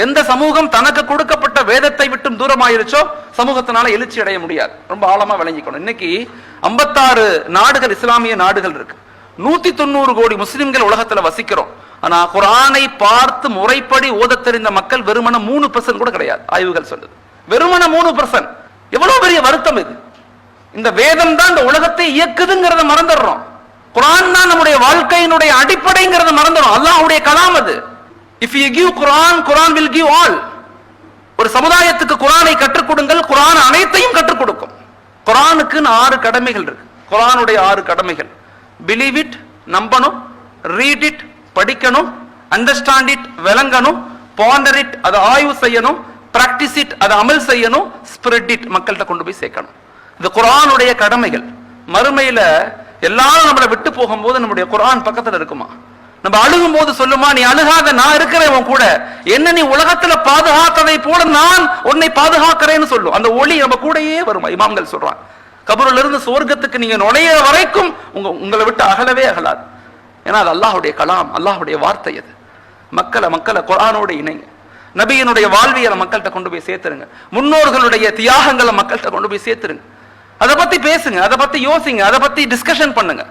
எந்த சமூகம் தனக்கு கொடுக்கப்பட்ட வேதத்தை விட்டும் தூரமாயிருச்சோ சமூகத்தினால எழுச்சி அடைய முடியாது. ரொம்ப ஆழமா விளங்கிக்கணும். இன்னைக்கு 56 நாடுகள் இஸ்லாமிய நாடுகள் இருக்கு. 190 கோடி முஸ்லிம்கள் உலகத்துல வசிக்கிறோம். ஆனா குர்ஆனை பார்த்து முறைப்படி ஓத தெரிந்த மக்கள் வெறுமன 3% கூட கிடையாது. ஆய்வுகள் சொல்லுது வெறுமன 3%. எவ்வளவு பெரிய வருத்தம் இது. இந்த வேதம் தான் இந்த உலகத்தை இயக்குதுங்கிறத மறந்துடுறோம். குர்ஆன் தான் நம்முடைய வாழ்க்கையினுடைய அடிப்படைங்கிறத மறந்துடும். அல்லாஹ்வுடைய கலாம் அது. If you give Quran, Quran will give all. ஒரு சமுதாயத்துக்கு குர்ஆனை கற்றுக் கொடுங்கள், குர்ஆன் அனைத்தையும் கற்றுக் கொடுக்கும். குர்ஆனுக்கு 6 கடமைகள் இருக்கு. குர்ஆனுடைய 6 கடமைகள். பிலீவ் இட், நம்பணும். ரீட் இட், படிக்கணும். அண்டர்ஸ்டாண்ட் இட், விளங்கணும். பாண்டர் இட், அதை ஆய்வு செய்யணும். பிராக்டிஸ் இட், அதை அமல் செய்யணும். ஸ்ப்ரெட் இட், மக்கள்கிட்ட கொண்டு போய் சேர்க்கணும். இது குர்ஆனுடைய கடமைகள். மறுமையில எல்லாரும் நம்மளை விட்டு போகும்போது நம்முடைய குர்ஆன் பக்கத்துல இருக்குமா? நம்ம அழுகும் போது சொல்லுமா, நீ அழுகாத, நான் இருக்கிறேன் உன் கூட, என்ன நீ உலகத்துல பாதுகாத்ததை போல நான் உன்னை பாதுகாக்கிறேன்னு சொல்லும். அந்த ஒளி நம்ம கூடயே வருமா? இமாம்கள் சொல்றான், கபருல இருந்து சுவர்க்கத்துக்கு நீங்க நுழைய வரைக்கும் உங்களை விட்டு அகலவே அகலாது. ஏன்னா அது அல்லாஹ்வுடைய கலாம், அல்லாஹ்வுடைய வார்த்தை. அது மக்களை குர்ஆனோட இணைங்க. நபியினுடைய வாழ்வியலை மக்கள்கிட்ட கொண்டு போய் சேர்த்துருங்க. முன்னோர்களுடைய தியாகங்களை மக்கள்கிட்ட கொண்டு போய் சேர்த்துருங்க. அதை பத்தி பேசுங்க, அதை பத்தி யோசிங்க, அதை பத்தி டிஸ்கஷன் பண்ணுங்க.